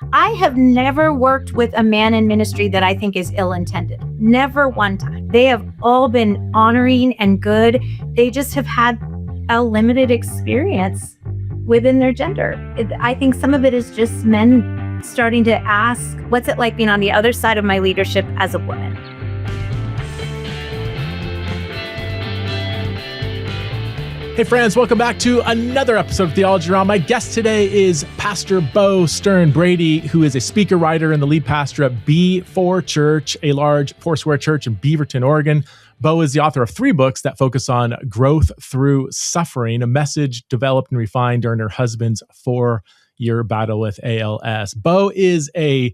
I have never worked with a man in ministry that I think is ill-intended. Never one time. They have all been honoring and good. They just have had a limited experience within their gender. I think some of it is just men starting to ask, what's it like being on the other side of my leadership as a woman? Hey friends, welcome back to another episode of Theology Realm. My guest today is Pastor Bo Stern-Brady, who is a speaker, writer, and the lead pastor at B4 Church, a large Foursquare Church in Beaverton, Oregon. Bo is the author of 3 books that focus on growth through suffering, a message developed and refined during her husband's 4-year battle with ALS. Bo is a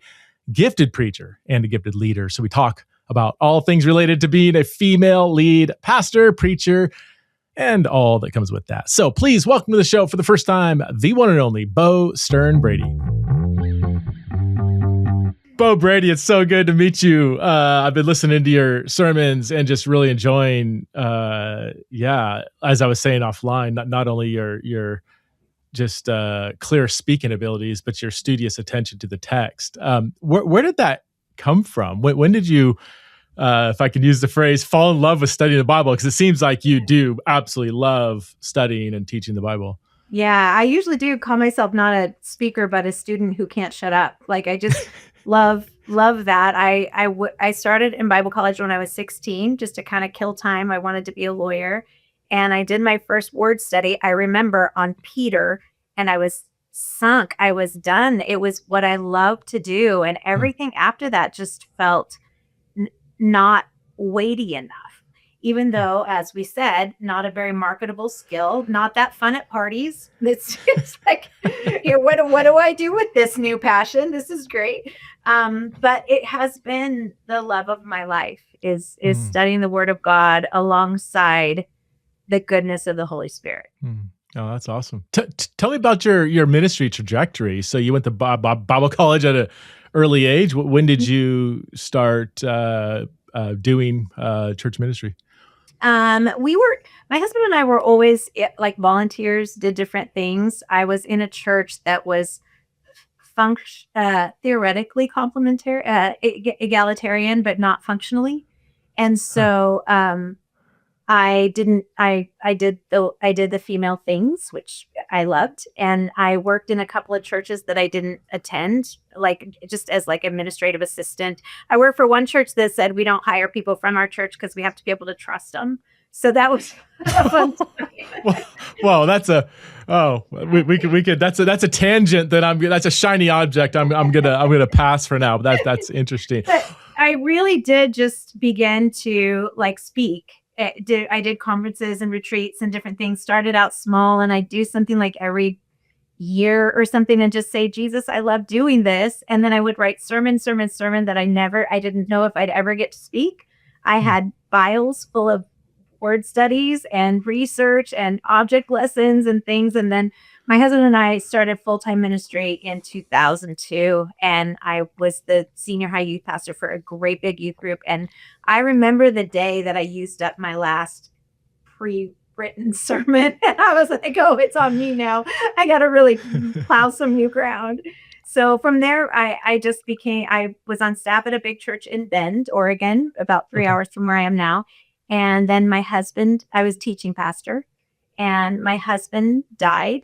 gifted preacher and a gifted leader, so we talk about all things related to being a female lead pastor, preacher, and all that comes with that. So please welcome to the show for the first time, the one and only Bo Stern-Brady. Bo Brady, it's so good to meet you. I've been listening to your sermons and just really enjoying, as I was saying offline, not only your just clear speaking abilities, but your studious attention to the text. Where did that come from? When did you, if I can use the phrase, fall in love with studying the Bible? Because it seems like you do absolutely love studying and teaching the Bible. Yeah, I usually do call myself not a speaker, but a student who can't shut up. Like I just love that. I started in Bible college when I was 16, just to kind of kill time. I wanted to be a lawyer, and I did my first word study. I remember on Peter, and I was sunk. I was done. It was what I loved to do, and everything after that just felt not weighty enough, even though, as we said, not a very marketable skill, not that fun at parties. It's like, what do I do with this new passion? This is great. But it has been the love of my life is studying the Word of God alongside the goodness of the Holy Spirit. Oh, that's awesome. Tell me about your ministry trajectory. So you went to Bible college at an early age. When did you start doing church ministry? My husband and I were always like volunteers, did different things. I was in a church that was theoretically complementary, egalitarian, but not functionally. And so, I did the female things, which I loved. And I worked in a couple of churches that I didn't attend, like just as like administrative assistant. I worked for one church that said we don't hire people from our church because we have to be able to trust them. So that was a fun time. Well, that's a tangent that's a shiny object. I'm gonna pass for now, but that's interesting. But I really did just begin to like speak. I did conferences and retreats and different things. Started out small, and I do something like every year or something and just say, Jesus, I love doing this. And then I would write sermon that I didn't know if I'd ever get to speak. I had files full of word studies and research and object lessons and things. And then my husband and I started full-time ministry in 2002, and I was the senior high youth pastor for a great big youth group. And I remember the day that I used up my last pre-written sermon, and I was like, oh, it's on me now. I got to really plow some new ground. So from there, I was on staff at a big church in Bend, Oregon, about 3 hours from where I am now. And then I was teaching pastor, and my husband died.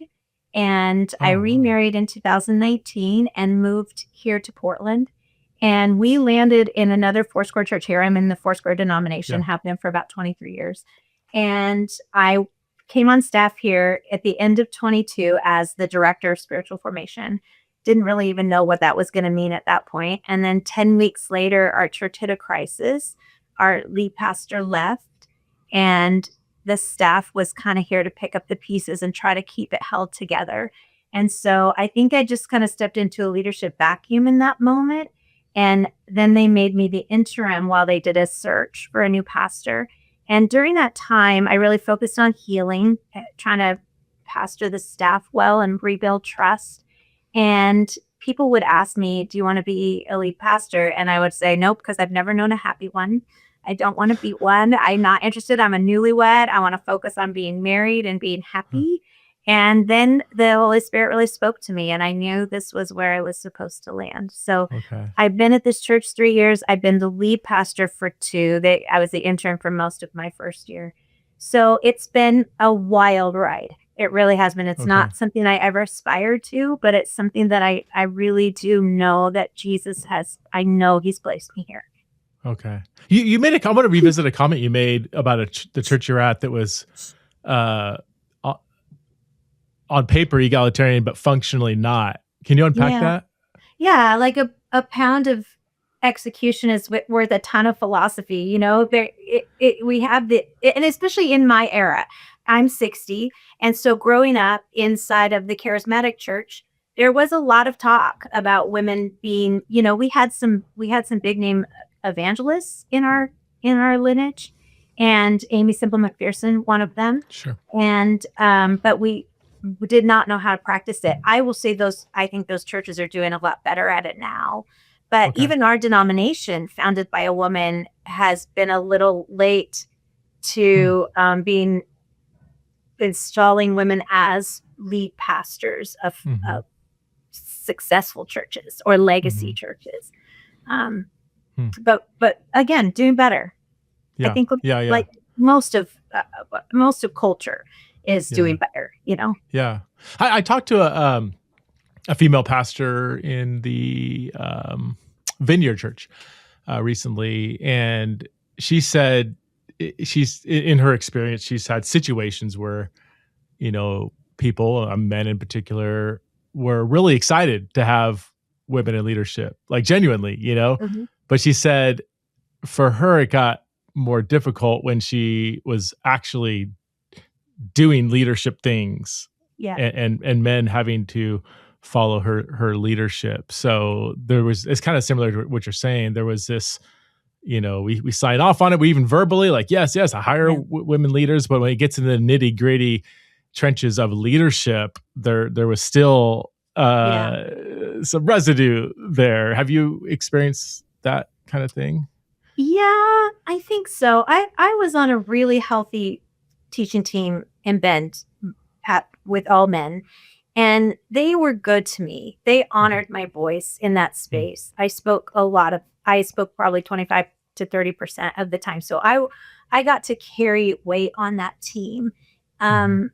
And I remarried in 2019 and moved here to Portland. And we landed in another Foursquare Church here. I'm in the Foursquare denomination, have been for about 23 years. And I came on staff here at the end of 22 as the director of spiritual formation. Didn't really even know what that was going to mean at that point. And then 10 weeks later, our church hit a crisis. Our lead pastor left, and the staff was kind of here to pick up the pieces and try to keep it held together. And so I think I just kind of stepped into a leadership vacuum in that moment. And then they made me the interim while they did a search for a new pastor. And during that time, I really focused on healing, trying to pastor the staff well and rebuild trust. And people would ask me, do you want to be a lead pastor? And I would say, nope, because I've never known a happy one. I don't want to be one. I'm not interested. I'm a newlywed. I want to focus on being married and being happy. And then the Holy Spirit really spoke to me, and I knew this was where I was supposed to land. So Okay. I've been at this church 3 years. I've been the lead pastor for 2. I was the intern for most of my first year. So it's been a wild ride. It really has been. It's Okay. not something I ever aspired to, but it's something that I really do know that I know he's placed me here. Okay. You made I want to revisit a comment you made about the church you're at that was uh, o- on paper egalitarian, but functionally not. Can you unpack Yeah. that? Yeah, like a pound of execution is worth a ton of philosophy. We have and especially in my era, I'm 60. And so growing up inside of the charismatic church, there was a lot of talk about women being, we had some big name evangelists in our lineage, and Amy Simple McPherson, one of them. Sure. And but we did not know how to practice it. I think those churches are doing a lot better at it now. But Okay. even our denomination, founded by a woman, has been a little late to being installing women as lead pastors Mm-hmm. of successful churches or legacy Mm-hmm. churches. Um, Hmm. but again, doing better. I Yeah. think Yeah. Yeah. like most of culture is Yeah. doing better. Yeah. I talked to a female pastor in the Vineyard Church recently, and she said she's in her experience, she's had situations where people, men in particular, were really excited to have women in leadership, like genuinely, Mhm. But she said for her, it got more difficult when she was actually doing leadership things, Yeah. and men having to follow her leadership. So it's kind of similar to what you're saying. There was this, we sign off on it. We even verbally like, yes, I hire Yeah. women leaders. But when it gets into the nitty gritty trenches of leadership, there was still Yeah. some residue there. Have you experienced that kind of thing? Yeah, I think so. I was on a really healthy teaching team in Bend with all men, and they were good to me. They Mhm. honored my voice in that Mm. space. I spoke probably 25 to 30% of the time. So I got to carry weight on that team. Mhm. Um,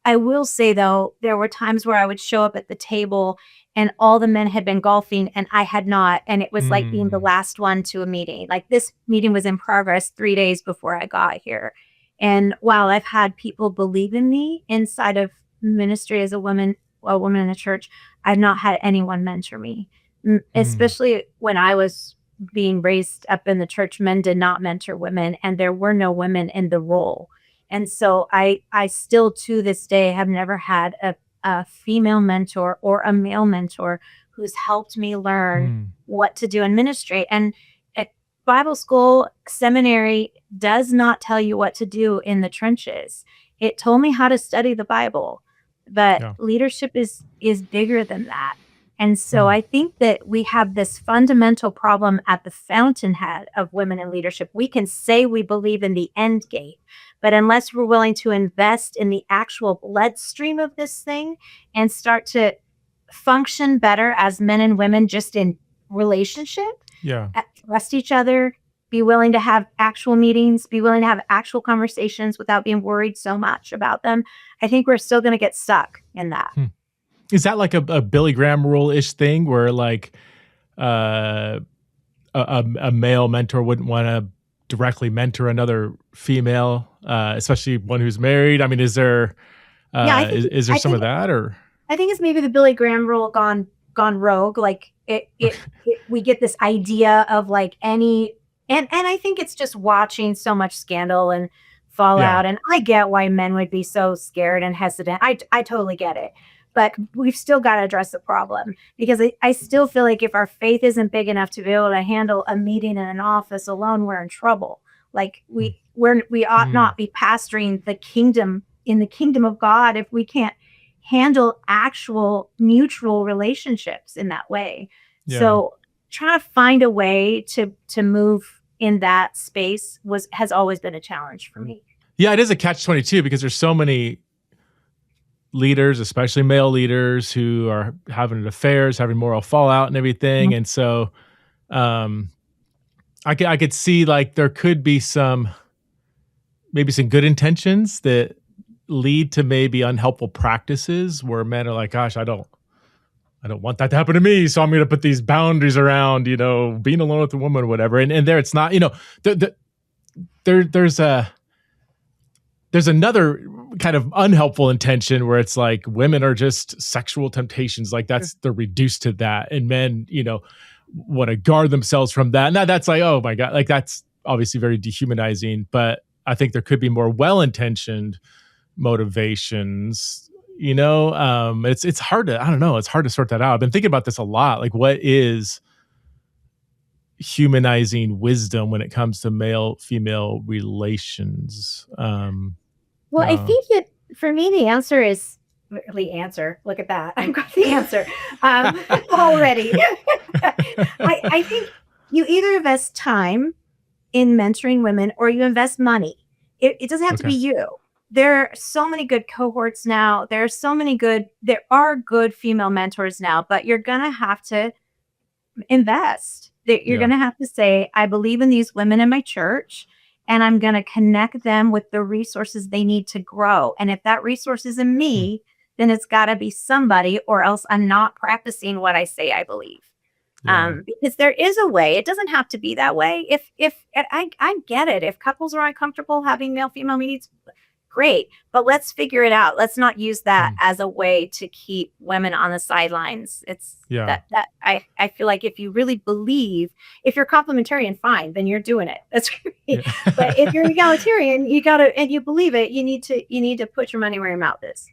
I will say though, there were times where I would show up at the table and all the men had been golfing and I had not. And it was like being the Mm. last one to a meeting. Like this meeting was in progress 3 days before I got here. And while I've had people believe in me inside of ministry as a woman in a church, I've not had anyone mentor me. Mm. Especially when I was being raised up in the church, men did not mentor women and there were no women in the role. And so I still to this day have never had a female mentor or a male mentor who's helped me learn Mm. what to do in ministry. And at Bible school, seminary does not tell you what to do in the trenches. It told me how to study the Bible, but Yeah. leadership is bigger than that. And so Mm. I think that we have this fundamental problem at the fountainhead of women in leadership. We can say we believe in the end game, but unless we're willing to invest in the actual bloodstream of this thing and start to function better as men and women just in relationship, Yeah. trust each other, be willing to have actual meetings, be willing to have actual conversations without being worried so much about them, I think we're still going to get stuck in that. Hmm. Is that like a Billy Graham rule-ish thing where like uh, a male mentor wouldn't want to directly mentor another female, especially one who's married? I mean, is there Yeah, is there I some of think that or? I think it's maybe the Billy Graham rule gone rogue. Like we get this idea of like and I think it's just watching so much scandal and Yeah. fallout. And I get why men would be so scared and hesitant. I totally get it. But we've still got to address the problem because I still feel like if our faith isn't big enough to be able to handle a meeting in an office alone, we're in trouble. Like Mm. we ought Mm. not be pastoring the kingdom in the kingdom of God if we can't handle actual mutual relationships in that way. Yeah. So trying to find a way to move in that space has always been a challenge for me. Yeah, it is a catch 22 because there's so many leaders, especially male leaders, who are having affairs, having moral fallout and everything. And so um, I could see like there could be maybe some good intentions that lead to maybe unhelpful practices where men are like, gosh, I don't want that to happen to me. So I'm going to put these boundaries around, being alone with a woman or whatever. And there it's not, there's another kind of unhelpful intention where it's like women are just sexual temptations. Like they're reduced to that. And men, want to guard themselves from that. Now that's like, oh my God, like that's obviously very dehumanizing, but I think there could be more well-intentioned motivations, it's hard to, I don't know. It's hard to sort that out. I've been thinking about this a lot. Like what is humanizing wisdom when it comes to male-female relations? I think for me, the answer is look at that. I've got the answer already. I think you either invest time in mentoring women or you invest money. It doesn't have to be you. There are so many good cohorts now. There are good female mentors now, but you're going to have to invest. You're going to have to say, I believe in these women in my church, and I'm going to connect them with the resources they need to grow. And if that resource is in me, then it's got to be somebody, or else I'm not practicing what I say I believe. Because there is a way. It doesn't have to be that way. If I get it. If couples are uncomfortable having male-female meetings, great. But let's figure it out. Let's not use that as a way to keep women on the sidelines. It's that I feel like if you really believe, if you're complementarian, fine, then you're doing it. That's great. Yeah. But if you're egalitarian, and you believe it, you need to put your money where your mouth is.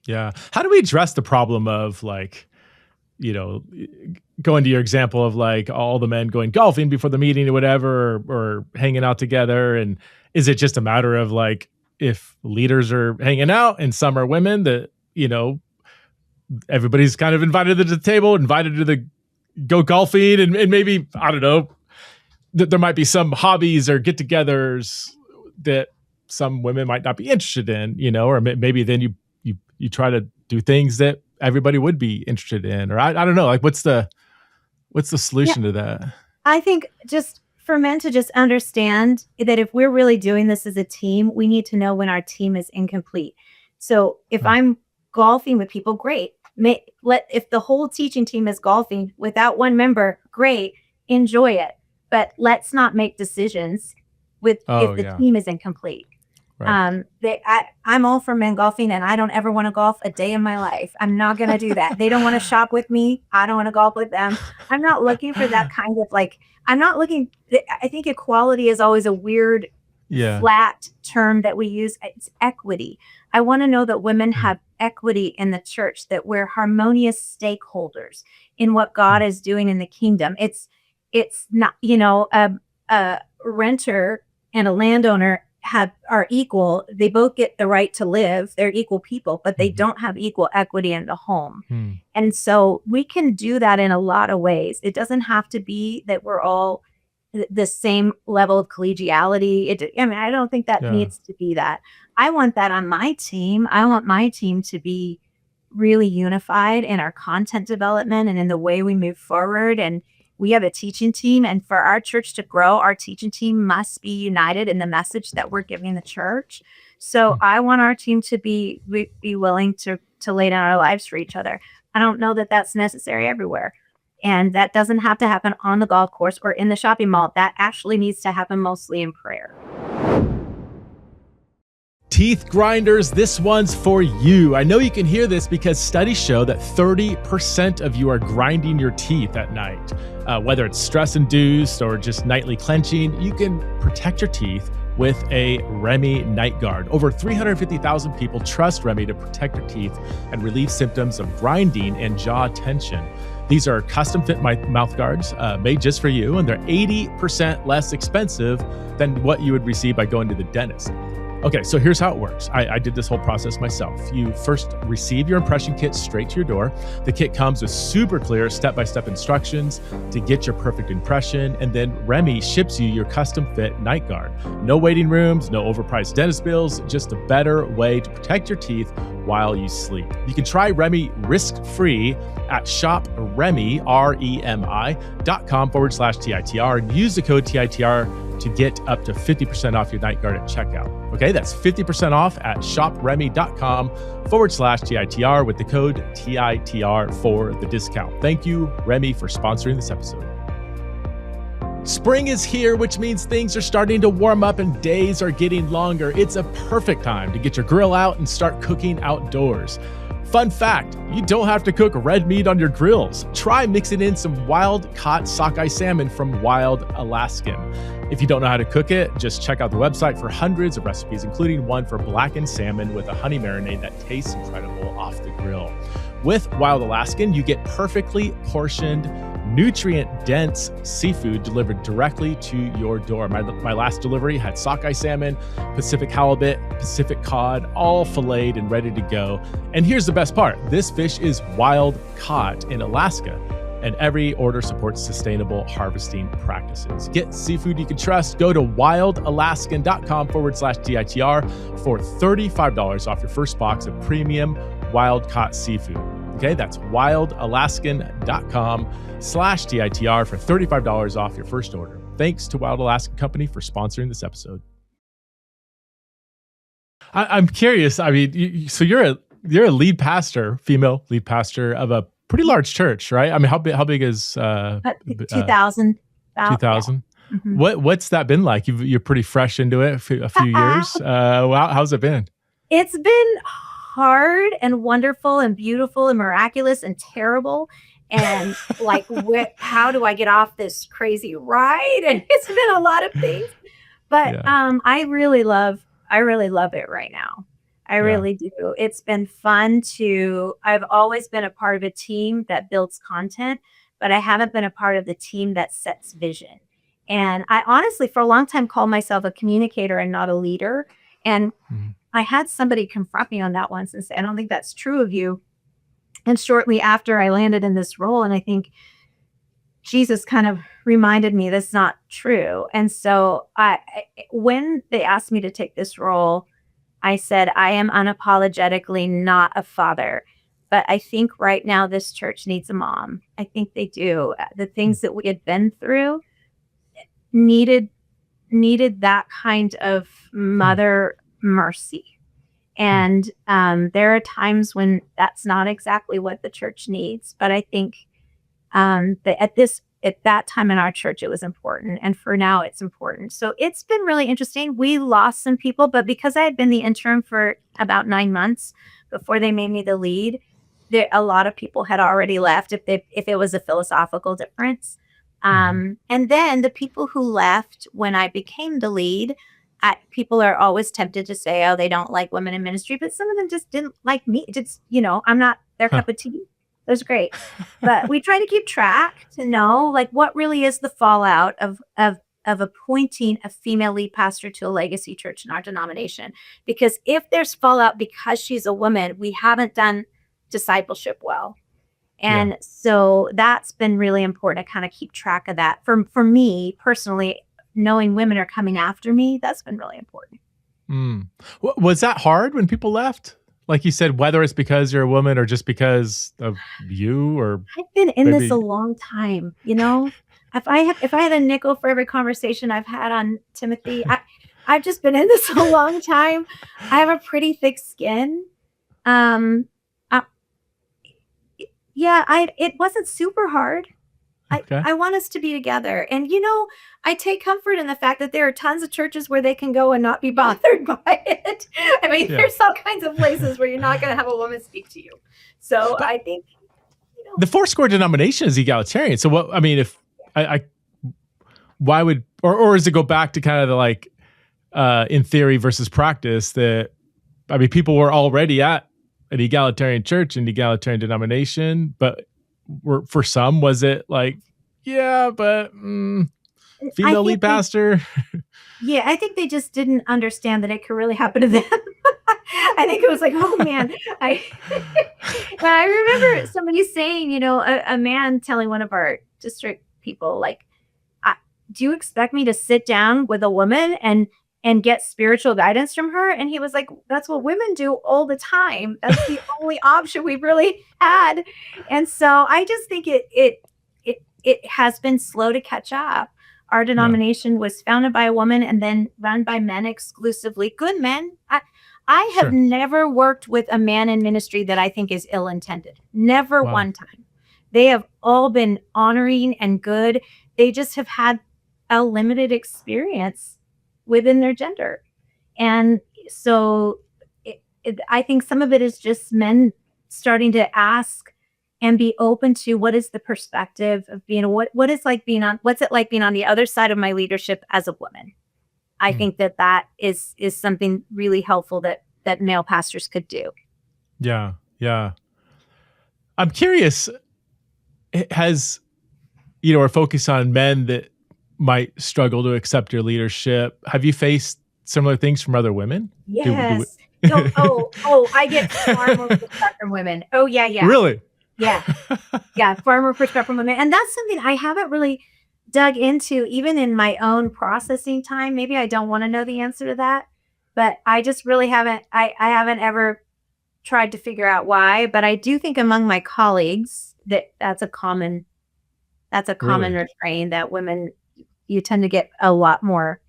Yeah. How do we address the problem of like, going to your example of like all the men going golfing before the meeting or whatever, or hanging out together? And is it just a matter of like, if leaders are hanging out and some are women, that, everybody's kind of invited to the table, invited to the go golfing, and maybe, I don't know, there might be some hobbies or get-togethers that some women might not be interested in, or maybe then you try to do things that everybody would be interested in, or I don't know, like what's the solution to that? I think just for men to just understand that if we're really doing this as a team, we need to know when our team is incomplete. So if I'm golfing with people, great. If the whole teaching team is golfing without one member, great, enjoy it. But let's not make decisions if the team is incomplete. Right. I'm all for men golfing, and I don't ever want to golf a day in my life. I'm not going to do that. They don't want to shop with me. I don't want to golf with them. I'm not looking for that kind of like, I think equality is always a weird, flat term that we use. It's equity. I want to know that women have equity in the church, that we're harmonious stakeholders in what God is doing in the kingdom. It's not, a renter and a landowner are equal. They both get the right to live. They're equal people, but they don't have equal equity in the home. And so we can do that in a lot of ways. It doesn't have to be that we're all the same level of collegiality. I don't think that needs to be that. I want that on my team. I want my team to be really unified in our content development and in the way we move forward. And we have a teaching team, and for our church to grow, our teaching team must be united in the message that we're giving the church. So I want our team to be willing to lay down our lives for each other. I don't know that that's necessary everywhere. And that doesn't have to happen on the golf course or in the shopping mall. That actually needs to happen mostly in prayer. Teeth grinders, this one's for you. I know you can hear this because studies show that 30% of you are grinding your teeth at night. Whether it's stress-induced or just nightly clenching, you can protect your teeth with a Remy Night Guard. Over 350,000 people trust Remy to protect their teeth and relieve symptoms of grinding and jaw tension. These are custom-fit mouth guards made just for you, and they're 80% less expensive than what you would receive by going to the dentist. Okay, so here's how it works. I did this whole process myself. You first receive your impression kit straight to your door. The kit comes with super clear step-by-step instructions to get your perfect impression, and then Remy ships you your custom-fit night guard. No waiting rooms, no overpriced dentist bills, just a better way to protect your teeth while you sleep. You can try Remy risk-free at shopremy, REMI.com/TITR and use the code TITR to get up to 50% off your night guard at checkout. Okay, that's 50% off at shopremy.com/TITR with the code TITR for the discount. Thank you, Remy, for sponsoring this episode. Spring is here, which means things are starting to warm up and days are getting longer. It's a perfect time to get your grill out and start cooking outdoors. Fun fact, you don't have to cook red meat on your grills. Try mixing in some wild-caught sockeye salmon from Wild Alaskan. If you don't know how to cook it, just check out the website for hundreds of recipes, including one for blackened salmon with a honey marinade that tastes incredible off the grill. With Wild Alaskan, you get perfectly portioned, nutrient-dense seafood delivered directly to your door. My last delivery had sockeye salmon, Pacific halibut, Pacific cod, all filleted and ready to go. And here's the best part. This fish is wild caught in Alaska, and every order supports sustainable harvesting practices. Get seafood you can trust. Go to wildalaskan.com/TITR for $35 off your first box of premium wild-caught seafood. Okay, that's wildalaskan.com/TITR for $35 off your first order. Thanks to Wild Alaskan Company for sponsoring this episode. I'm curious. I mean, so you're a lead pastor, female lead pastor of a pretty large church, right? I mean, how big is 2,000? 2,000. Yeah. Mm-hmm. What's that been like? You're pretty fresh into it, a few years. How's it been? It's been hard and wonderful and beautiful and miraculous and terrible. And like, how do I get off this crazy ride? And it's been a lot of things, but I really love it right now. I really do. It's been fun I've always been a part of a team that builds content, but I haven't been a part of the team that sets vision. And I honestly, for a long time, called myself a communicator and not a leader. And I had somebody confront me on that once and say, I don't think that's true of you. And shortly after I landed in this role, and I think Jesus kind of reminded me that's not true. And so when they asked me to take this role, I said, I am unapologetically not a father, but I think right now this church needs a mom. I think they do. The things that we had been through needed that kind of mother mercy. And there are times when that's not exactly what the church needs, but I think that at that time in our church, it was important. And for now, it's important. So it's been really interesting. We lost some people, but because I had been the interim for about 9 months before they made me the lead, a lot of people had already left if it was a philosophical difference. And then the people who left when I became the lead, people are always tempted to say, oh, they don't like women in ministry, but some of them just didn't like me. Just, I'm not their cup of tea. That's great. But we try to keep track to know like what really is the fallout of appointing a female lead pastor to a legacy church in our denomination. Because if there's fallout because she's a woman, we haven't done discipleship well. And so that's been really important to kind of keep track of that. For me personally, knowing women are coming after me, that's been really important. Was that hard when people left? Like you said, whether it's because you're a woman or just because of you, or I've been in this a long time, If I had a nickel for every conversation I've had on Timothy, I've just been in this a long time. I have a pretty thick skin. It wasn't super hard. Okay. I want us to be together. And, I take comfort in the fact that there are tons of churches where they can go and not be bothered by it. I mean, there's all kinds of places where you're not going to have a woman speak to you. So I think, the Foursquare denomination is egalitarian. So what, I mean, if why would, or does it go back to kind of the like, in theory versus practice that, I mean, people were already at an egalitarian church and egalitarian denomination, but for some, was it like, but female lead pastor? I think they just didn't understand that it could really happen to them. I think it was like, oh man, I remember somebody saying, a man telling one of our district people, like, do you expect me to sit down with a woman and and get spiritual guidance from her. And he was like, that's what women do all the time. That's the only option we've really had. And so I just think it has been slow to catch up. Our Yeah. denomination was founded by a woman and then run by men exclusively, good men. I have Sure. never worked with a man in ministry that I think is ill-intended. Never Wow. one time. They have all been honoring and good. They just have had a limited experience within their gender. And so I think some of it is just men starting to ask and be open to what is the perspective of being what is like being on what's it like being on the other side of my leadership as a woman. I Hmm. think that is something really helpful that male pastors could do. Yeah. Yeah. I'm curious, has, or focus on men that might struggle to accept your leadership. Have you faced similar things from other women? Do Yes. Oh, we oh, oh, I get far more pushback from women. Oh, yeah, yeah. Really? Yeah. Yeah, far more pushback from women, and that's something I haven't really dug into even in my own processing time. Maybe I don't wanna know the answer to that, but I just really haven't. I haven't ever tried to figure out why, but I do think among my colleagues that's a common Really? refrain that women you tend to get a lot more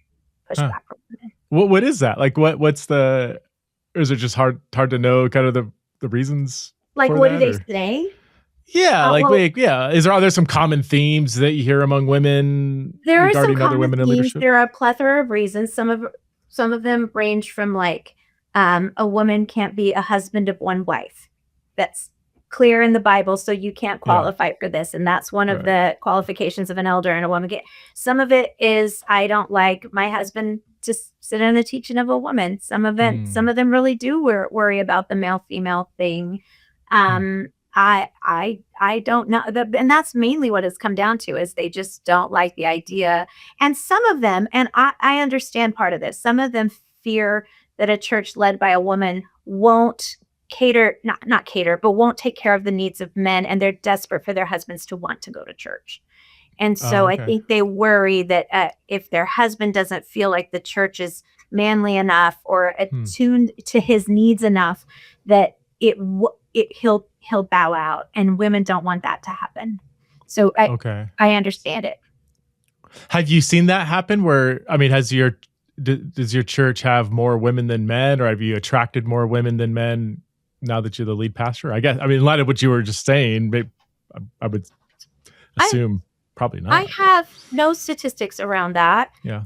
Huh. pushback from women. What is that? Like, what's the or is it just hard to know kind of the reasons Like, for what do that, they or? say? Yeah, Well, yeah. Are there some common themes that you hear among women there are some regarding other common women in themes. leadership? There are a plethora of reasons. Some of them range from like a woman can't be a husband of one wife. That's clear in the Bible, so you can't Yeah, qualify for this, and that's one of right. the qualifications of an elder and a woman. Some of it is I don't like my husband to sit in the teaching of a woman. Some Mm, of them really do worry about the male female thing. mm, I don't know, and that's mainly what it's come down to is they just don't like the idea. And some of them, and I understand part of this. Some of them fear that a church led by a woman won't cater, not cater, but won't take care of the needs of men, and they're desperate for their husbands to want to go to church. And so I okay. think they worry that if their husband doesn't feel like the church is manly enough or Hmm, attuned to his needs enough, that he'll bow out, and women don't want that to happen. So okay. I understand it. Have you seen that happen where, I mean, does your church have more women than men, or have you attracted more women than men now that you're the lead pastor? I guess, I mean, in light of what you were just saying, I would I assume probably I not, but have no statistics around that. yeah.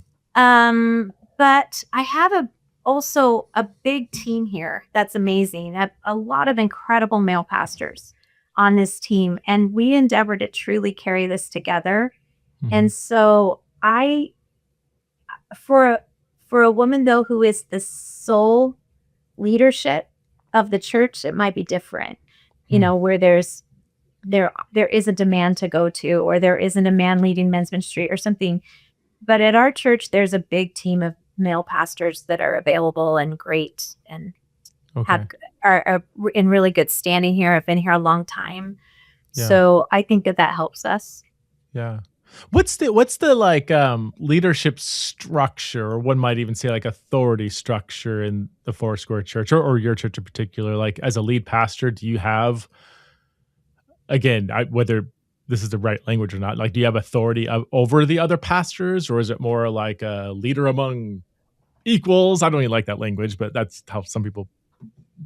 But I have also a big team here that's amazing. A lot of incredible male pastors on this team, and we endeavor to truly carry this together. Mhm. And so for a, for a woman though who is the sole leadership of the church, it might be different. Hmm. Where there is a demand to go to, or there isn't a man leading men's ministry or something. But at our church, there's a big team of male pastors that are available and great and have Okay. are in really good standing here. I've been here a long time. Yeah. So I think that helps us. Yeah. What's the like leadership structure, or one might even say like authority structure in the Foursquare Church, or your church in particular? Like, as a lead pastor, do you have, again, whether this is the right language or not, like, do you have authority over the other pastors, or is it more like a leader among equals? I don't even like that language, but that's how some people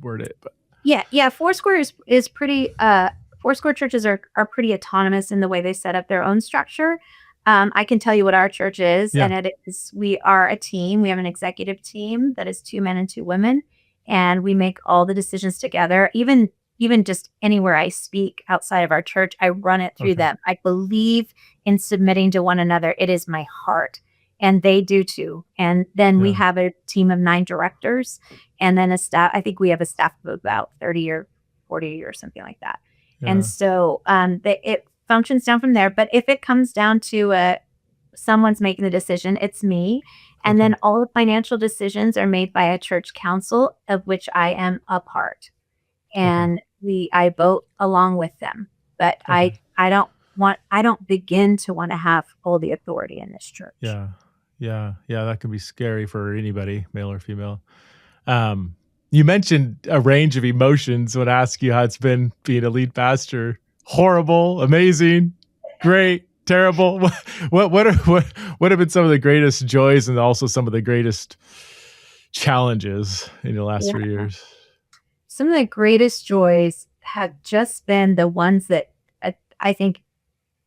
word it. But Yeah, yeah. Foursquare is pretty. Foursquare churches are pretty autonomous in the way they set up their own structure. I can tell you what our church is, yeah. and it is we are a team. We have an executive team that is 2 men and 2 women, and we make all the decisions together. Even just anywhere I speak outside of our church, I run it through Okay. them. I believe in submitting to one another. It is my heart, and they do too. And then we Yeah. have a team of 9 directors, and then a staff. I think we have a staff of about 30 or 40 or something like that. And Yeah. so it functions down from there. But if it comes down to someone's making the decision, it's me. And Okay. then all the financial decisions are made by a church council, of which I am a part. Okay. And I vote along with them. But Okay. I don't begin to want to have all the authority in this church. Yeah. Yeah. Yeah. That can be scary for anybody, male or female. Um, you mentioned a range of emotions when I ask you how it's been being a lead pastor. Horrible, amazing, great, terrible. What have been some of the greatest joys and also some of the greatest challenges in the last 3 years? Some of the greatest joys have just been the ones that I think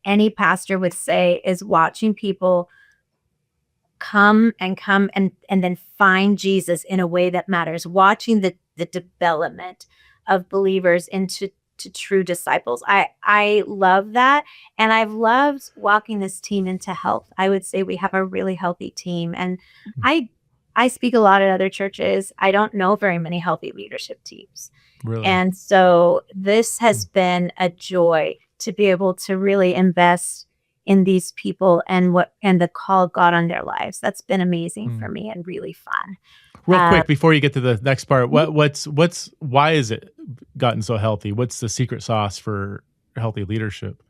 any pastor would say is watching people come and then find Jesus in a way that matters, watching the development of believers into to true disciples. I love that, and I've loved walking this team into health. I would say we have a really healthy team, and I I speak a lot at other churches. I don't know very many healthy leadership teams. Really? And so this has Mm, been a joy to be able to really invest in these people and the call of God on their lives. That's been amazing for mm. me and really fun. Real Uh, quick before you get to the next part, what's why is it gotten so healthy? What's the secret sauce for healthy leadership?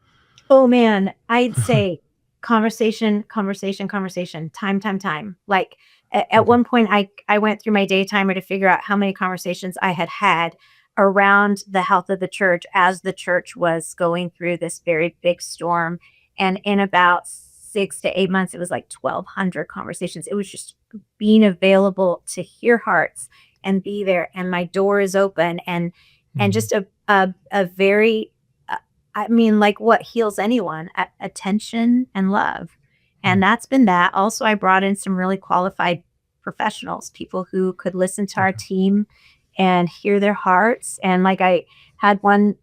Oh man, I'd say conversation, conversation, conversation, time. Like at Okay. one point, I went through my day timer to figure out how many conversations I had had around the health of the church as the church was going through this very big storm. And in about 6 to 8 months, it was like 1,200 conversations. It was just being available to hear hearts and be there. And my door is open and Mhm, just a very I mean, like what heals anyone, attention and love. mm. And that's been that. Also, I brought in some really qualified professionals, people who could listen to our Okay. team and hear their hearts. And like I had one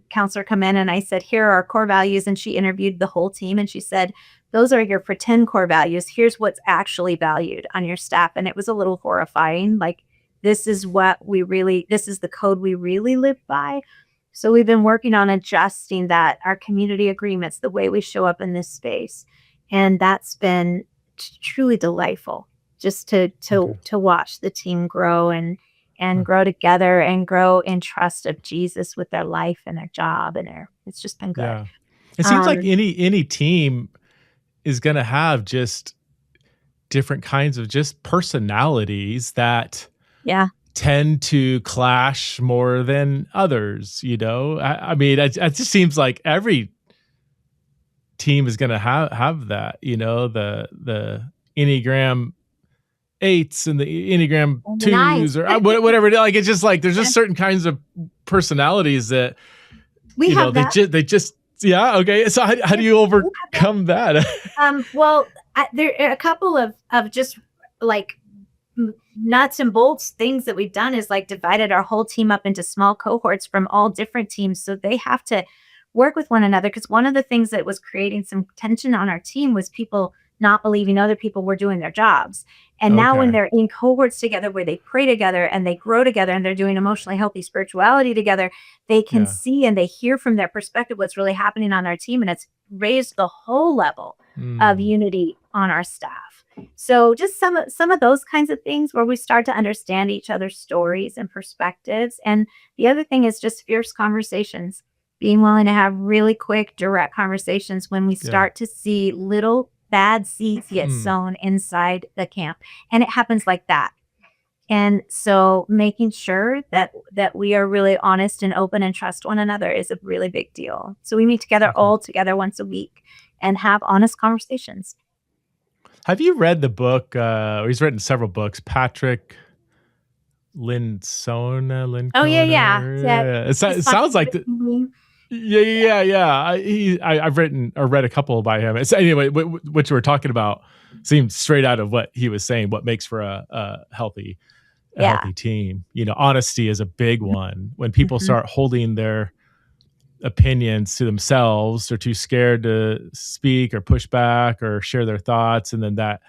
counselor come in and I said, "Here are our core values." And she interviewed the whole team and she said, "Those are your pretend core values. Here's what's actually valued on your staff." And it was a little horrifying. Like, this is the code we really live by. So we've been working on adjusting that, our community agreements, the way we show up in this space. And that's been truly delightful just Okay. to watch the team grow and Huh. grow together and grow in trust of Jesus with their life and their job and their it's just been good. Yeah. It seems like Um, any team is gonna have just different kinds of just personalities that yeah. tend to clash more than others, you know? I mean, it just seems like every team is gonna have that, you know, the Enneagram 8s and the Enneagram And the 2s nines. or whatever, like, it's just like there's Yeah. just certain kinds of personalities that, We you know, have that. they just yeah, okay. So how do Yeah, you we have that. overcome that? Well, there are a couple of just like nuts and bolts things that we've done is like divided our whole team up into small cohorts from all different teams. So they have to work with one another. Because one of the things that was creating some tension on our team was people not believing other people were doing their jobs. And now, when Okay. they're in cohorts together where they pray together and they grow together and they're doing emotionally healthy spirituality together, they can Yeah. see and they hear from their perspective what's really happening on our team. And it's raised the whole level of Mm, unity on our staff. So just some of those kinds of things where we start to understand each other's stories and perspectives. And the other thing is just fierce conversations, being willing to have really quick, direct conversations when we yeah. start to see little bad seeds get Mm, sown inside the camp. And it happens like that. And so making sure that we are really honest and open and trust one another is a really big deal. So we meet together okay. all together once a week and have honest conversations. Have you read the book, or he's written several books, Patrick Oh, yeah, yeah. Lincona? Yeah, Yeah, he's it fun. sounds like the yeah. I've written or read a couple by him. It's anyway, what you were talking about seemed straight out of what he was saying, what makes for a Yeah. healthy team. You know, honesty is a big one. When people Mhm. start holding their opinions to themselves, they're too scared to speak or push back or share their thoughts, and then that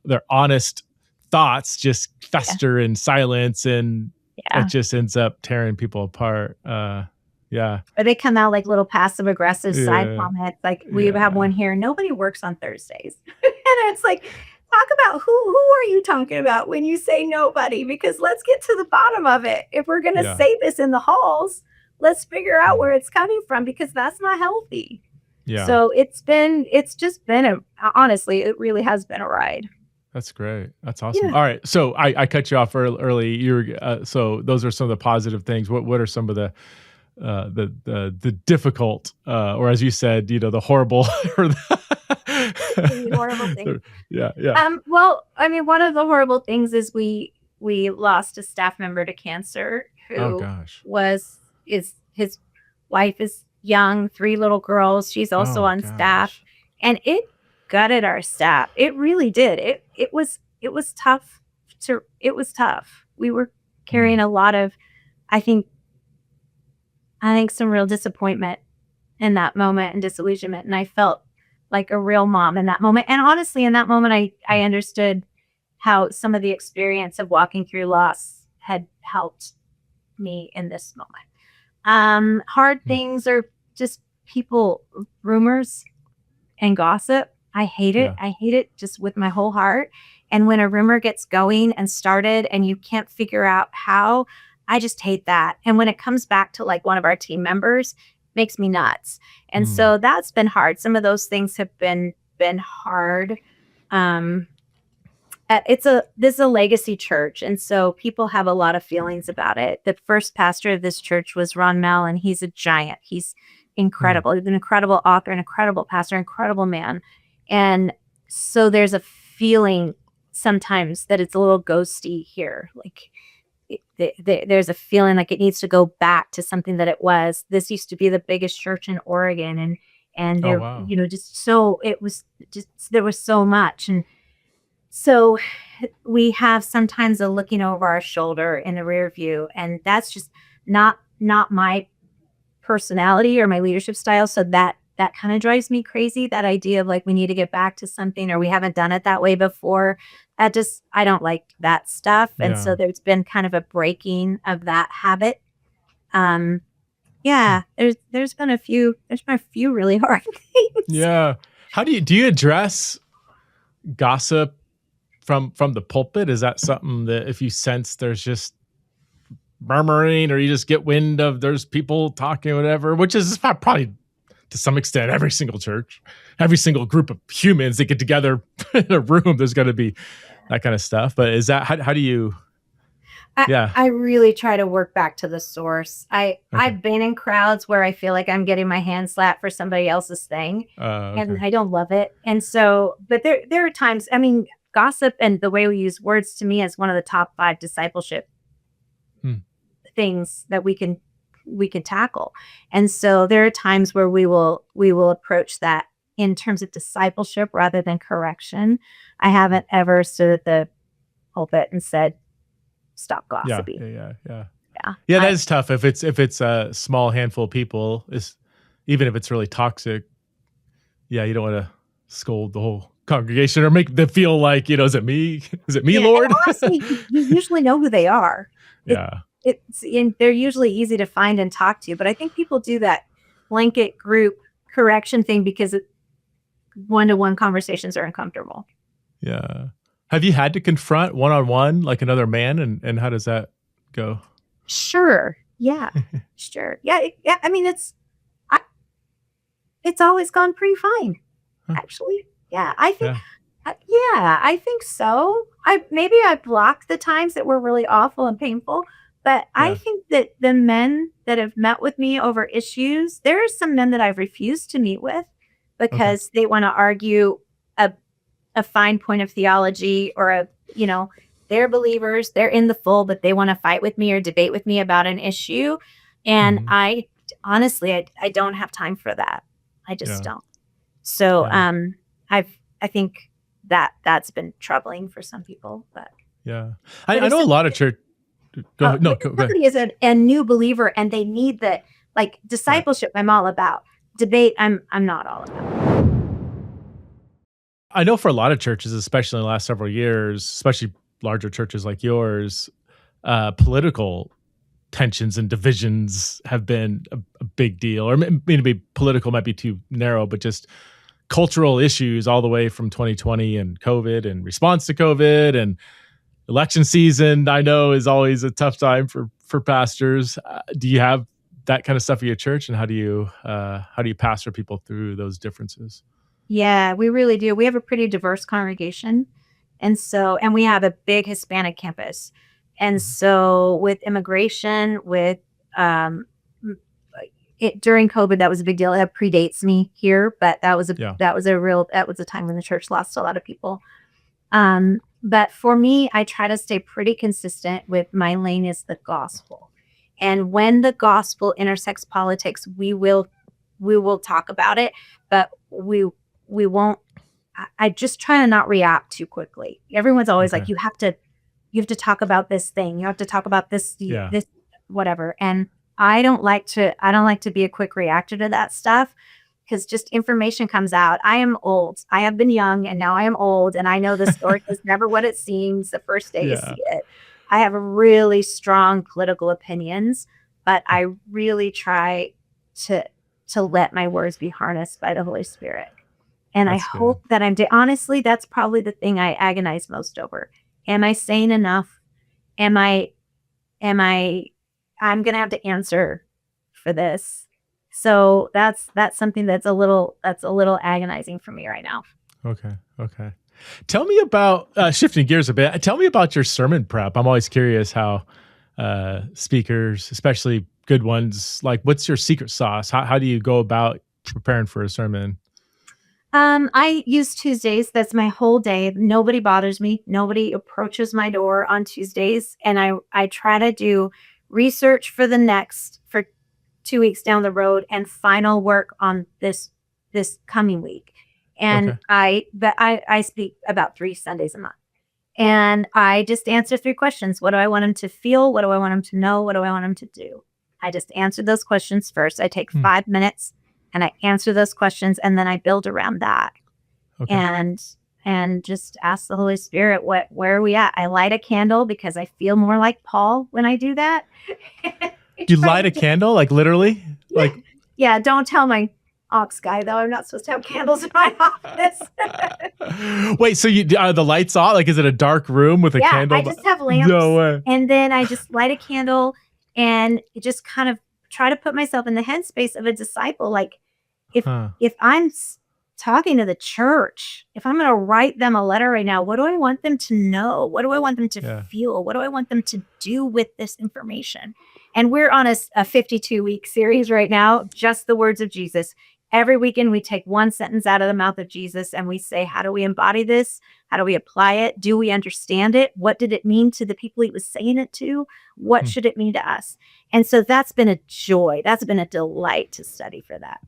their honest thoughts just Yeah, fester in silence, and it yeah. just ends up tearing people apart. Yeah, Or they come out like little passive aggressive side yeah, comments, like, we have yeah, one here, "Nobody works on Thursdays." And it's like, talk about who are you talking about when you say nobody? Because let's get to the bottom of it. If we're gonna yeah. say this in the halls, let's figure out Mm. where it's coming from because that's not healthy. Yeah. So it's just been honestly, it really has been a ride. That's great. That's awesome. Yeah. All right. So I cut you off early. So those are some of the positive things. What are some of the difficult, or as you said, the horrible, or The horrible thing. yeah, yeah. Well, I mean, one of the horrible things is we lost a staff member to cancer Oh who gosh. was is his wife is young, 3 little girls. She's also Oh on staff, gosh. and it gutted our staff. It really did. It was tough it was tough. We were carrying Mm. a lot of I think some real disappointment in that moment and disillusionment, and I felt like a real mom in that moment. And honestly, in that moment, I understood how some of the experience of walking through loss had helped me in this moment. Hard Mm. things are just people, rumors and gossip. I hate it. Yeah. I hate it just with my whole heart. And when a rumor gets going and started and you can't figure out how, I just hate that. And when it comes back to like one of our team members, makes me nuts. And Mm. so that's been hard. Some of those things have been hard. Um, this is a legacy church, and so people have a lot of feelings about it. The first pastor of this church was Ron Mell, and he's a giant. He's Mm. incredible. He's an incredible author, an incredible pastor, incredible man. And so there's a feeling sometimes that it's a little ghosty here. Like there's a feeling like it needs to go back to something that it was. This used to be the biggest church in Oregon, and Oh there, wow. just so it was just there was so much. And so we have sometimes a looking over our shoulder in the rear view, and that's just not my personality or my leadership style. So that kind of drives me crazy. That idea of like we need to get back to something or we haven't done it that way before. I don't like that stuff. And Yeah. so there's been kind of a breaking of that habit. Um yeah, there's been a few really hard things. Yeah. How do you address gossip from the pulpit? Is that something that if you sense there's just murmuring, or you just get wind of there's people talking or whatever, which is probably to some extent every single church, every single group of humans that get together in a room, there's going to be that kind of stuff. But is that how do you? I Yeah. I really try to work back to the source. Okay. I've been in crowds where I feel like I'm getting my hand slapped for somebody else's thing, and Okay. I don't love it. And so, but there are times, I mean, gossip and the way we use words to me is one of the top 5 discipleship Hmm. things that we can tackle. And so there are times where we will approach that in terms of discipleship rather than correction. I haven't ever stood at the pulpit and said, "Stop Yeah. gossiping." Yeah. Yeah. Yeah. Yeah. Yeah. That is tough. If it's a small handful of people, is even if it's really toxic. Yeah, you don't want to scold the whole congregation or make them feel like, is it me? Is it me, Yeah, and Lord? honestly, you usually know who they are. It Yeah. it's and they're usually easy to find and talk to, but I think people do that blanket group correction thing because one-to-one conversations are uncomfortable. Yeah. Have you had to confront one-on-one like another man, and how does that go? Sure. Yeah. Sure. Yeah, yeah, I mean, I it's always gone pretty fine, Huh. actually. Yeah, I think Yeah. yeah, I think so. I blocked the times that were really awful and painful, but I Yeah. think that the men that have met with me over issues, there are some men that I've refused to meet with Okay. because they wanna argue a a fine point of theology or they're believers, they're in the fold, but they wanna fight with me or debate with me about an issue, and Mhm. I honestly, I don't have time for that. I just Yeah. don't. So, Yeah. I think that's been troubling for some people, Yeah. but I if know a some lot of church. Go ahead. No, but if go ahead. somebody is a new believer and they need the like, Right. discipleship, I'm all about. Debate, I'm not all about. I know for a lot of churches, especially in the last several years, especially larger churches like yours, political tensions and divisions have been a big deal. Or maybe political might be too narrow, but just cultural issues all the way from 2020 and COVID and response to COVID and election season. I know is always a tough time for pastors. Do you have that kind of stuff at your church, and how do you pastor people through those differences? Yeah, we really do. We have a pretty diverse congregation. And we have a big Hispanic campus. And Mhm. so with immigration, with um, m- during COVID, that was a big deal. That predates me here, but Yeah. that was a time when the church lost a lot of people. But for me, I try to stay pretty consistent with my lane is the gospel. And when the gospel intersects politics, we will talk about it, but we won't. I just try to not react too quickly. Everyone's always Okay. like, you have to talk about this thing. You have to talk about Yeah. this whatever. And I don't like to be a quick reactor to that stuff because just information comes out. I am old. I have been young and now I am old. And I know the story is never what it seems the first day you Yeah. see it. I have really strong political opinions, but I really try to let my words be harnessed by the Holy Spirit. And I That's good. hope that honestly, that's probably the thing I agonize most over. Am I sane enough? Am I am I I'm gonna have to answer for this. So that's something that's a little agonizing for me right now. Okay. Okay. Tell me about shifting gears a bit. Tell me about your sermon prep. I'm always curious how speakers, especially good ones, like what's your secret sauce? How do you go about preparing for a sermon? I use Tuesdays. That's my whole day. Nobody bothers me. Nobody approaches my door on Tuesdays. And I try to do research for 2 weeks down the road and final work on this coming week. And Okay. I speak about 3 Sundays a month. And I just answer 3 questions. What do I want them to feel? What do I want them to know? What do I want them to do? I just answer those questions first. I take Hmm. 5 minutes and I answer those questions and then I build around that Okay. and just ask the Holy Spirit, where are we at? I light a candle because I feel more like Paul when I do that. I You try light to a candle, like literally? yeah. Like Yeah, don't tell my ops guy though. I'm not supposed to have candles in my office. wait, so you are the lights on? Like is it a dark room with a Yeah, I candle? just have No lamps, way. and then I just light a candle and just kind of try to put myself in the headspace of a disciple. Like, if Huh. I'm talking to the church, if I'm gonna write them a letter right now, what do I want them to know? What do I want them to Yeah. feel? What do I want them to do with this information? And we're on a 52-week series right now, just the words of Jesus. Every weekend, we take one sentence out of the mouth of Jesus and we say, how do we embody this? How do we apply it? Do we understand it? What did it mean to the people he was saying it to? What Hmm. should it mean to us? And so that's been a joy. That's been a delight to study for that.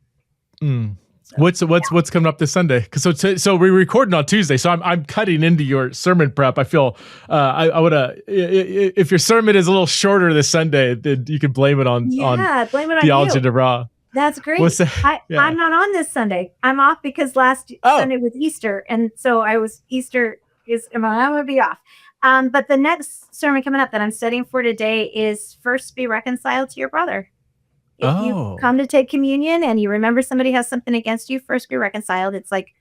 Mm. So, What's coming up this Sunday? Because so we're recording on Tuesday, so I'm cutting into your sermon prep. I feel I would if your sermon is a little shorter this Sunday, then you can blame it on yeah, blame it on theology you. to raw. That's What's great. that? Yeah. I'm not on this Sunday. I'm off because last Oh. Sunday was Easter, and so Easter is I'm gonna be off. But the next sermon coming up that I'm studying for today is first be reconciled to your brother. If you Oh. come to take communion and you remember somebody has something against you, first be reconciled. It's like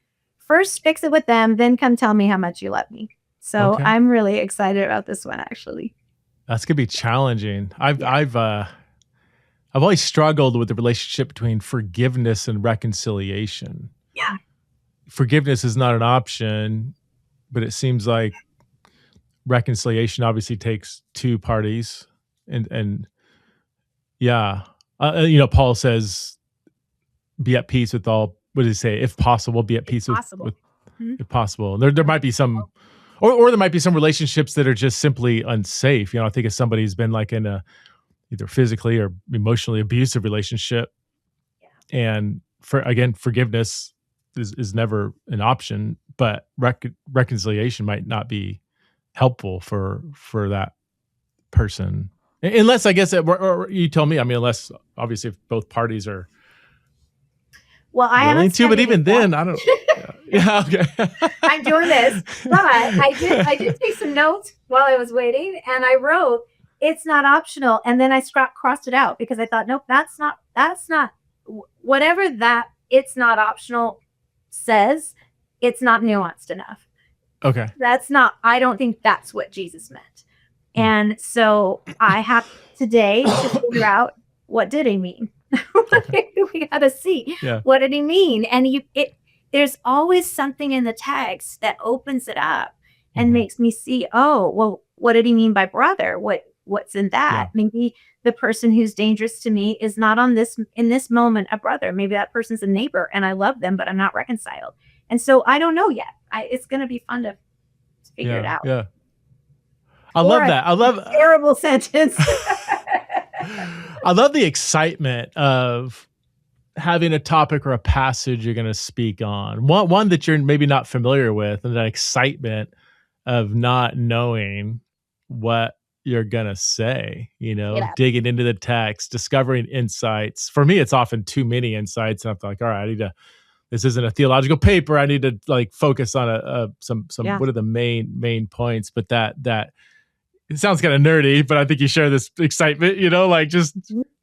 first fix it with them, then come tell me how much you love me. So Okay. I'm really excited about this one actually. That's gonna be challenging. Yeah. I've always struggled with the relationship between forgiveness and reconciliation. Yeah. Forgiveness is not an option, but it seems like reconciliation obviously takes two parties, and yeah, Paul says, "Be at peace with all." What does he say? If possible, be at If peace with possible. Mhm. if possible. There might be some, or there might be some relationships that are just simply unsafe. I think if somebody's been like in a either physically or emotionally abusive relationship, Yeah. and forgiveness is never an option, but reconciliation might not be helpful for that person, unless I guess or you tell me. I mean, unless obviously if both parties are Well, I willing haven't to, but studied it even yet. then, I don't. Yeah, okay. I'm doing this, but I did take some notes while I was waiting, and I wrote, "It's not optional," and then I crossed it out because I thought, nope, that's not whatever that "it's not optional" says. It's not nuanced enough. Okay. That's not. I don't think that's what Jesus meant, Hmm. and so I have today to figure out what did he mean? Okay. We got to see, Yeah. what did he mean? And there's always something in the text that opens it up and Mhm. makes me see, oh, well, what did he mean by brother? What's in that? Yeah. Maybe the person who's dangerous to me is not in this moment a brother. Maybe that person's a neighbor and I love them, but I'm not reconciled. And so I don't know yet. It's going to be fun to figure it Yeah. out. Yeah. I Or love a that. I love terrible sentence. I love the excitement of having a topic or a passage you're going to speak on. One that you're maybe not familiar with, and that excitement of not knowing what you're going to say, Yeah. digging into the text, discovering insights. For me, it's often too many insights. And I'm like, all right, this isn't a theological paper. I need to like focus on some, Yeah. what are the main points, but that it sounds kind of nerdy, but I think you share this excitement, like just,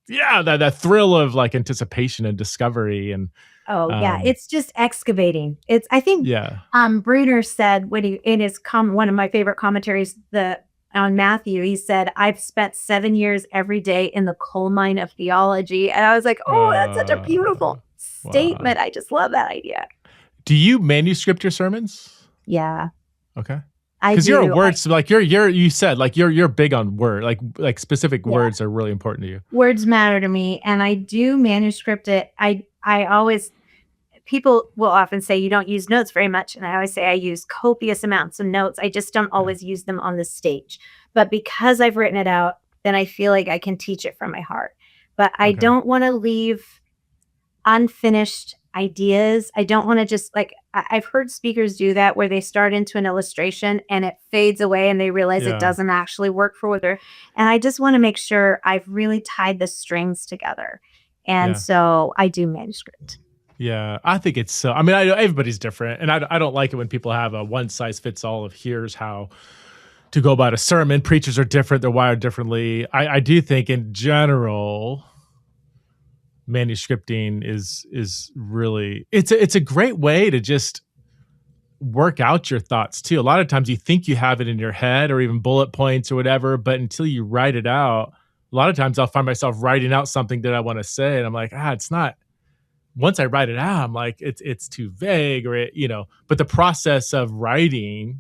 yeah, that thrill of like anticipation and discovery. And Oh, yeah, it's just excavating. I think, yeah, Bruder said when he in his one of my favorite commentaries, on Matthew, he said, "I've spent 7 years every day in the coal mine of theology." And I was like, "Oh, that's such a wow. beautiful statement." I just love that idea. Do you manuscript your sermons? Yeah, Okay. I Because you're a do. words, like you said, like you're big on word, like specific Yeah, words are really important to you. words matter to me, and I do manuscript it. I always people will often say you don't use notes very much. And I always say I use copious amounts of notes. I just don't Yeah. always use them on the stage. But because I've written it out, then I feel like I can teach it from my heart. But I Okay. don't want to leave unfinished ideas. I don't want to just like, I've heard speakers do that where they start into an illustration and it fades away and they realize it Yeah. doesn't actually work for what they're, and I just want to make sure I've really tied the strings together. And Yeah. so I do manuscript. Yeah, I think it's so. I mean, everybody's different, and I don't like it when people have a one size fits all of here's how to go about a sermon. Preachers are different; they're wired differently. I do think, in general, manuscripting is really it's a great way to just work out your thoughts too. A lot of times, you think you have it in your head or even bullet points or whatever, but until you write it out, a lot of times I'll find myself writing out something that I want to say, and I'm like, it's not. Once I write it out, I'm like, it's too vague but the process of writing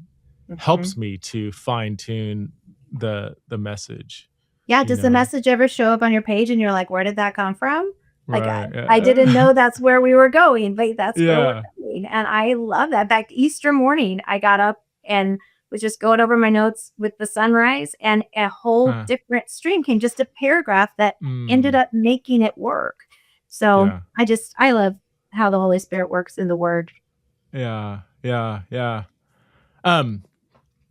Mhm. helps me to fine tune the message, Yeah, you does the know? message ever show up on your page and you're like, "Where did that come from?" Like, Right. I didn't Yeah. know that's where we were going, but that's where we're Yeah. going, and I love that. In fact, Easter morning, I got up and was just going over my notes with the sunrise, and a whole Huh. different stream came, just a paragraph that ended Mm. up making it work. So, Yeah. I love how the Holy Spirit works in the Word. Yeah. Yeah. Yeah. Um,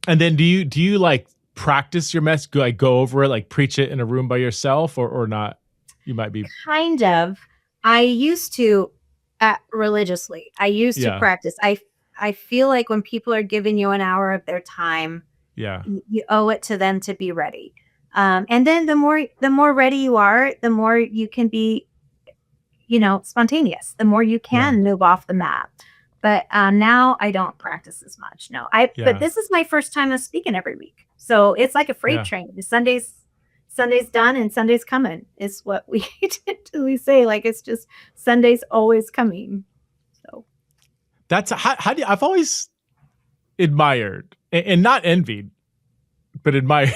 and then do you like practice your message? Go over it, like preach it in a room by yourself or not? You might be. Kind of. I used to, religiously. I used to Yeah. practice. I feel like when people are giving you an hour of their time, Yeah. you owe it to them to be ready. And then the more ready you are, the more you can be, spontaneous. The more you Yeah. can move off the map. But now I don't practice as much. No, but Yeah. this is my first time of speaking every week, so it's like a freight Yeah. train. Sunday's done and Sunday's coming is what we typically say. Like it's just Sunday's always coming. So That's how do I've always admired and not envied, but admired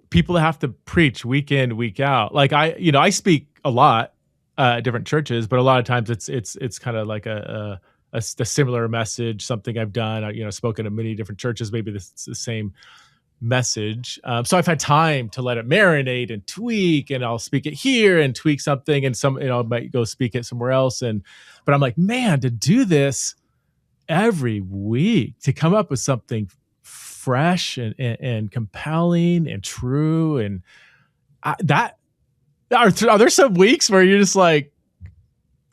people that have to preach week in, week out. Like I speak a lot at different churches, but a lot of times it's kind of like a similar message, something I've done. Spoken at many different churches. Maybe it's the same message. So I've had time to let it marinate and tweak, and I'll speak it here and tweak something, and I might go speak it somewhere else. But I'm like, man, to do this every week, to come up with something fresh and compelling and true, and are there some weeks where you're just like,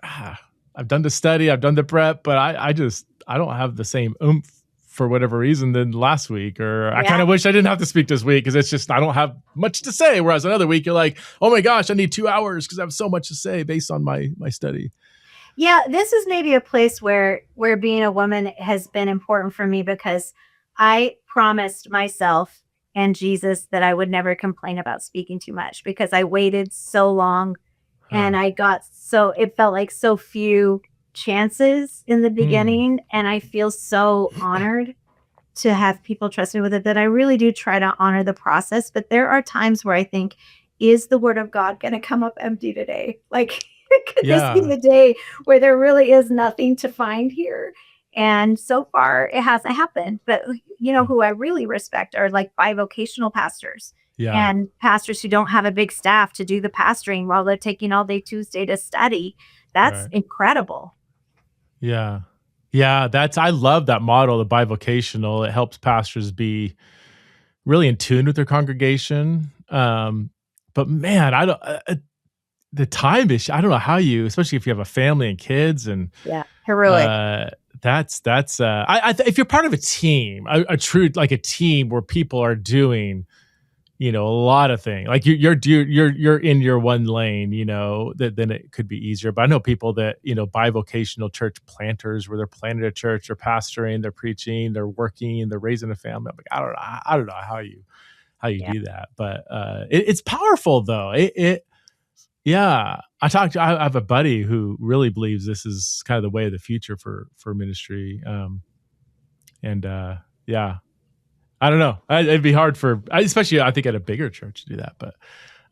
I've done the study, I've done the prep, but I don't have the same oomph for whatever reason than last week, or I kind yeah, of wish I didn't have to speak this week because it's just I don't have much to say. Whereas another week you're like, oh my gosh, I need 2 hours because I have so much to say based on my study. yeah. This is maybe a place where being a woman has been important for me because I promised myself and Jesus that I would never complain about speaking too much, because I waited so long and Huh. it felt like so few chances in the Hmm. beginning. And I feel so honored to have people trust me with it, that I really do try to honor the process. But there are times where I think, is the word of God going to come up empty today? Like, could this be Yeah. the day where there really is nothing to find here? And so far, it hasn't happened. But who I really respect are like bivocational pastors Yeah. and pastors who don't have a big staff to do the pastoring while they're taking all day Tuesday to study. That's Right. incredible. Yeah. Yeah. I love that model, the bivocational. It helps pastors be really in tune with their congregation. But man, I don't, the time issue, I don't know how you, especially if you have a family and kids and, Yeah. Heroic. uh, if you're part of a team, a true, like a team where people are doing, a lot of things, like you're in your one lane, then it could be easier. But I know people that, bivocational church planters, where they're planting a church, they're pastoring, they're preaching, they're working, they're raising a family. I'm like, I don't know how you Yeah. do that, but it's powerful though. Yeah. I have a buddy who really believes this is kind of the way of the future for ministry. And yeah, I don't know. It'd be hard especially I think at a bigger church to do that, but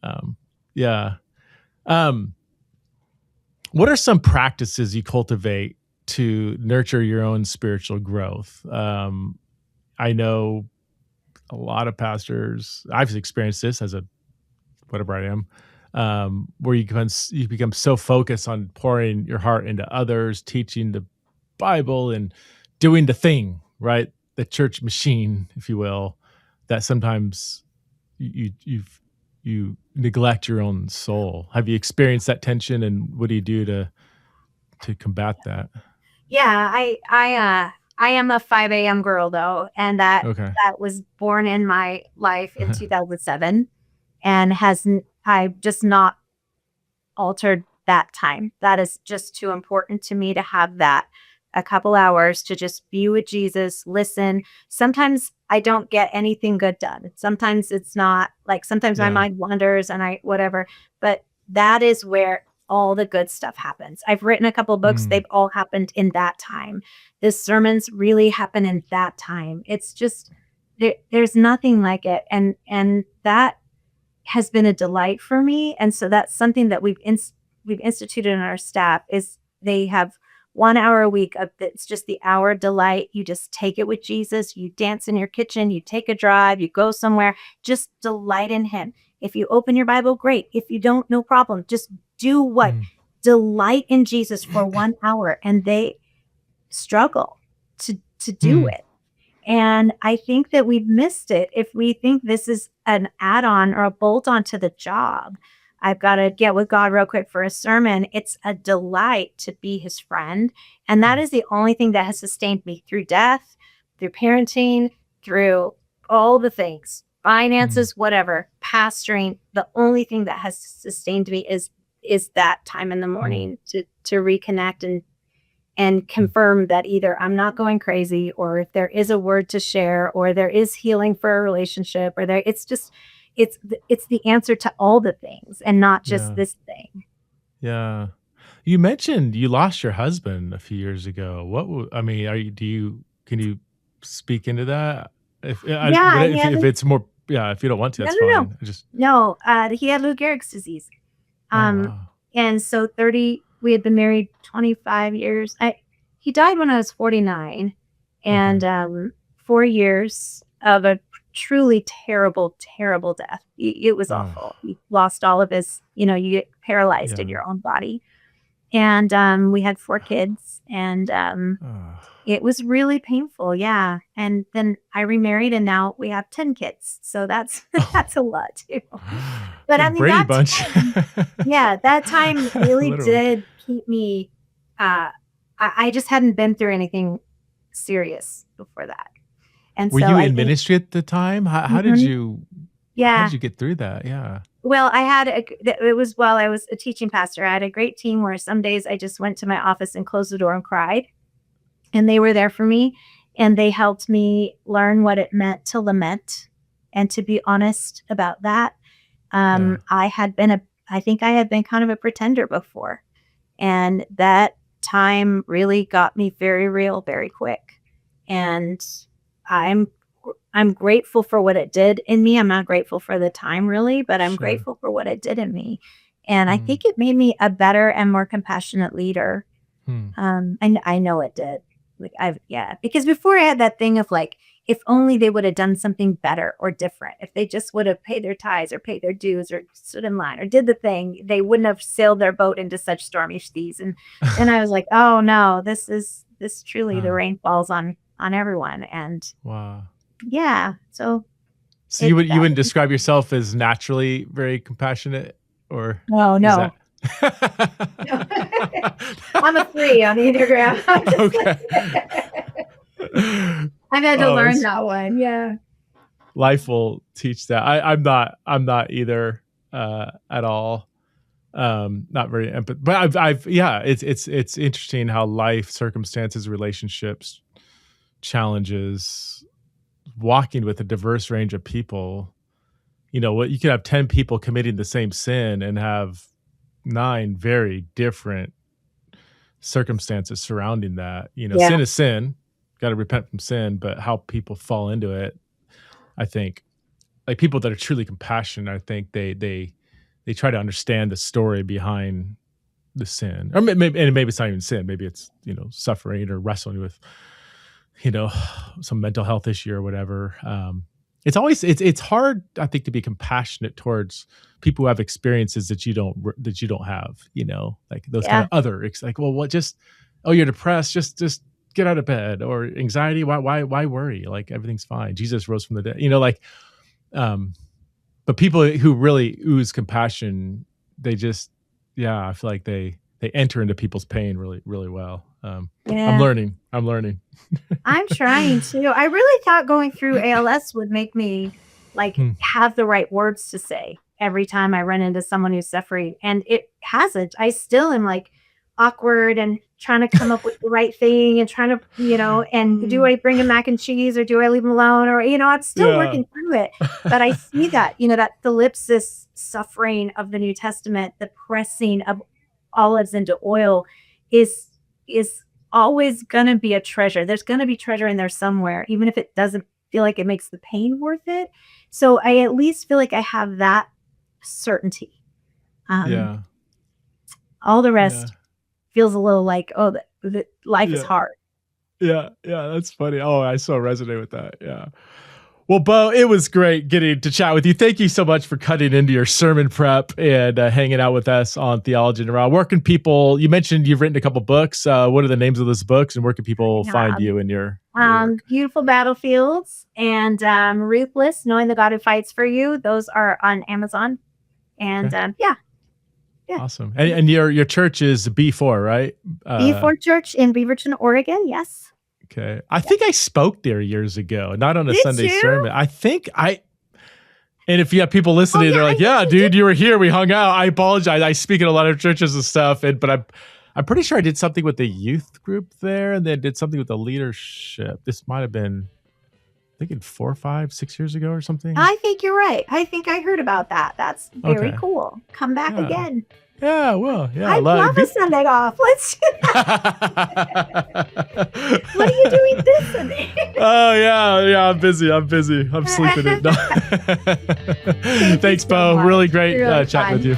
um, yeah. Um, what are some practices you cultivate to nurture your own spiritual growth? I know a lot of pastors. I've experienced this as a whatever I am, where you become so focused on pouring your heart into others, teaching the Bible, and doing the thing, right? The church machine, if you will, that sometimes you neglect your own soul. Have you experienced that tension, and what do you do to combat that? Yeah, I am a 5 a.m. girl though, and that Okay. that was born in my life in 2007 and I've just not altered that time. That is just too important to me to have that a couple hours to just be with Jesus, listen. Sometimes I don't get anything good done. Sometimes it's not like sometimes my Yeah. mind wanders and I whatever, but that is where all the good stuff happens. I've written a couple books, Mm, they've all happened in that time. The sermons really happen in that time. It's just there's nothing like it. And that has been a delight for me, and so that's something that we've instituted in our staff is they have 1 hour a week of it's just the hour delight. You just take it with Jesus, you dance in your kitchen, you take a drive, you go somewhere, just delight in him. If you open your Bible, great. If you don't, no problem. Just do what? mm, Delight in Jesus for 1 hour, and they struggle to do mm, it. And I think that we've missed it if we think this is an add-on or a bolt-on to the job. I've got to get with God real quick for a sermon. It's a delight to be his friend. And that mm, is the only thing that has sustained me through death, through parenting, through all the things, mm, finances, whatever, pastoring. The only thing that has sustained me is that time in the mm, morning to reconnect and mm. confirm that either I'm not going crazy, or if there is a word to share, or there is healing for a relationship, or it's the answer to all the things and not just Yeah. this thing. Yeah. You mentioned you lost your husband a few years ago. I mean, can you speak into that? Yeah, he If had it's more, yeah, if you don't want to, no, that's no, no. fine. I just, No, he had Lou Gehrig's disease. oh, Um, wow. and so we had been married 25 years. He died when I was 49, Okay. and 4 years of a truly terrible, terrible death. It was Oh, awful. He lost all of his, you get paralyzed in yeah. your own body. And we had 4 kids, and Oh, it was really painful. Yeah. And then I remarried, and now we have 10 kids. So that's that's a lot too. But I mean, Brady that Bunch. time, yeah, that time really Literally. did keep me, I just hadn't been through anything serious before that. And Were so you I in think ministry at the time? mhm, How yeah. did you get through that? Yeah. Well, it was while I was a teaching pastor. I had a great team where some days I just went to my office and closed the door and cried, and they were there for me, and they helped me learn what it meant to lament And to be honest about that, Yeah. I think I had been kind of a pretender before. And that time really got me very real very quick. And I'm I'm grateful for what it did in me. I'm not grateful for the time really, but I'm Sure. grateful for what it did in me. And I Mm. think it made me a better and more compassionate leader. Hmm. I know it did. Because before I had that thing of like, if only they would have done something better or different, if they just would have paid their tithes or paid their dues or stood in line or did the thing, they wouldn't have sailed their boat into such stormy seas. And then I was like, oh no, this truly the Uh, rain falls on everyone. And wow. yeah, so So it you that wouldn't describe yourself as naturally very compassionate, or no, is no. that? I'm a 3 on the Enneagram. I'm just Okay. like I've had to Oh, learn that one. Yeah. life will teach that. I'm not either at all. Not very empath, but I've yeah. It's interesting how life circumstances, relationships, challenges, walking with a diverse range of people. You know what? You could have 10 people committing the same sin and have 9 very different circumstances surrounding that. You know, Yeah. sin is sin. Got to repent from sin, but how people fall into it, I think, like people that are truly compassionate, I think they try to understand the story behind the sin, or maybe it's not even sin. Maybe it's suffering or wrestling with some mental health issue or whatever. It's hard, I think, to be compassionate towards people who have experiences that you don't have. Like those kind Yeah. of like, well, what? Just you're depressed. Just get out of bed. Or anxiety. Why worry? Like everything's fine. Jesus rose from the dead. Um, but people who really ooze compassion, they just, yeah, I feel like they enter into people's pain really, really well. I'm Yeah. learning. I'm learning. I'm trying to. I really thought going through ALS would make me like Hmm. have the right words to say every time I run into someone who's suffering. And it hasn't. I still am like awkward and trying to come up with the right thing and trying to, and do I bring a mac and cheese or do I leave them alone? Or, I'm still Yeah. working through it. But I see that, that thalipsis suffering of the New Testament, the pressing of olives into oil is always going to be a treasure. There's going to be treasure in there somewhere, even if it doesn't feel like it makes the pain worth it. So I at least feel like I have that certainty. Um, Yeah. all the Yeah. rest feels a little like, oh, the life is Yeah. hard. Yeah. Yeah. That's funny. Oh, I so resonate with that. Yeah. Well, Bo, it was great getting to chat with you. Thank you so much for cutting into your sermon prep and hanging out with us on Theology in a Raw. Where can people, you mentioned you've written a couple books. What are the names of those books, and where can people find you and your work? Beautiful Battlefields and Ruthless, Knowing the God Who Fights for You. Those are on Amazon. And Okay. Yeah. Awesome. And your church is B4, right? Foursquare Church in Beaverton, Oregon. Yes. Okay. I think I spoke there years ago, not on a Did Sunday you? sermon. And if you have people listening, they're like, I yeah, dude, you were here. We hung out. I apologize. I speak at a lot of churches and stuff. But I'm pretty sure I did something with the youth group there, and then did something with the leadership. This might have been, I think, 4, 5, 6 years ago or something. I think you're right. I think I heard about that. That's very Okay. cool. Come back Yeah. again. Yeah, well, yeah. I'd love a Sunday off. Let's. What are you doing this Sunday? Oh, yeah. I'm busy. I'm sleeping it. No. Thanks, so Bo. much. Really great Really chatting fun. with you.